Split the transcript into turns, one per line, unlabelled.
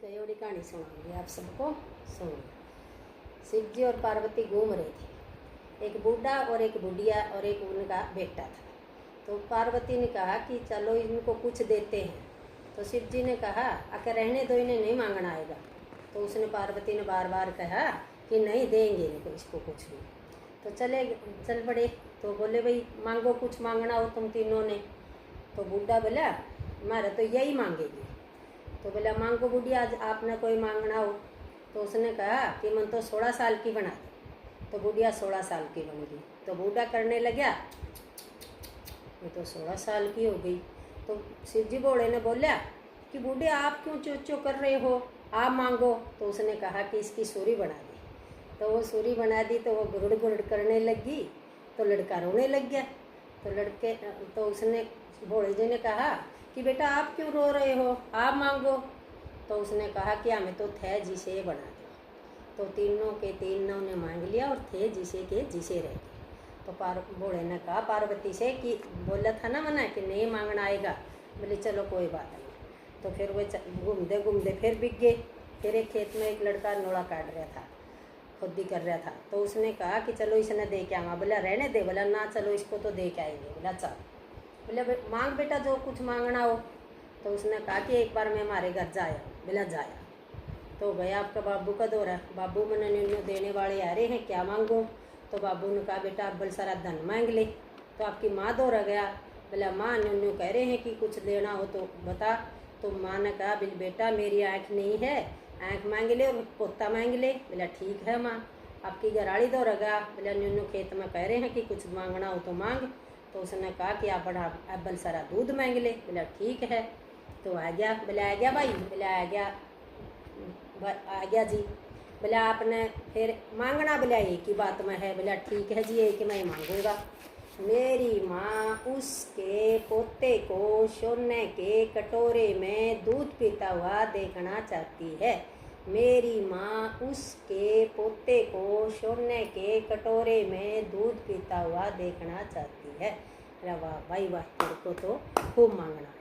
कयोड़ी कहानी सुनाऊंगी आप सबको। सुनो। शिव जी और पार्वती घूम रहे थे। एक बूढ़ा और एक बुढ़िया और एक उनका बेटा था। तो पार्वती ने कहा कि चलो इनको कुछ देते हैं। तो शिव जी ने कहा आकर रहने दो, इन्हें नहीं मांगना आएगा। तो उसने पार्वती ने बार बार कहा कि नहीं देंगे इनको, इसको कुछ भी। तो चल पड़े। तो बोले भाई मांगो, कुछ मांगना हो तुम तीनों ने। तो बूढ़ा बोला हमारा तो यही मांगेगी। तो बोला मांगो बुढ़िया, आज आपने कोई मांगना हो। तो उसने कहा कि मन तो 16 साल की बना दे। तो बुढ़िया 16 साल की बन गई। तो बूढ़ा करने लगा, ये तो 16 साल की हो गई। तो शिव जी भोले ने बोला कि बूढ़े आप क्यों चो चो कर रहे हो, आप मांगो। तो उसने कहा कि इसकी सूरी बना दी। तो वो सूरी बना दी तो वो गुरुड़ गुरुड़ करने लगी। तो लड़का रोने लग गया। तो उसने भोले जी ने कहा कि बेटा आप क्यों रो रहे हो, आप मांगो। तो उसने कहा कि हमें तो थे जिसे बना दो। तो तीनों ने मांग लिया और थे जिसे के जिसे रह गए। तो भोले ने कहा पार्वती से कि बोला था ना मना कि नहीं मांगना आएगा। बोले चलो कोई बात नहीं। तो फिर वे घूमते घूमते फिर बिक गए। फिर एक खेत में एक लड़का नोड़ा काट रहा था, खुदी कर रहा था। तो उसने कहा कि चलो इसने दे के आवा। बोला रहने दे। बोला ना चलो इसको तो दे के आएंगे। बोला चल। बोले मांग बेटा जो कुछ मांगना हो। तो उसने कहा कि एक बार मैं हमारे घर जाया। बोला जाया। तो गया आपका बाबू का दौरा। बाबू मैंने निन्नू देने वाले आ रहे हैं, क्या मांगो। तो बाबू ने कहा बेटा अब बल सारा धन मांग ले। तो आपकी माँ दौरा गया। बोला माँ निन्नू कह रहे हैं कि कुछ देना हो तो बता। तो माँ ने कहा बिल बेटा मेरी आँख नहीं है, आँख मांग ले और पोता मांग ले। बोला ठीक है माँ। आपकी घराड़ी दौरा गया। बोला निन्नू खेत में कह रहे हैं कि कुछ मांगना हो तो मांग। तो उसने कहा कि आप बड़ा अब्बल सारा दूध मांग ले। बोला ठीक है। तो आ गया। बोला आ गया भाई। बोला आ गया जी। बोला आपने फिर मांगना बोला एक ही बात में है। बोला ठीक है जी एक मैं मांगूंगा। मेरी माँ उसके पोते को सोने के कटोरे में दूध पीता हुआ देखना चाहती है। मेरी माँ उसके पोते को सोने के कटोरे में दूध पीता हुआ देखना चाहती है। वाह भाई वाह, तेरे को तो खूब मांगना है।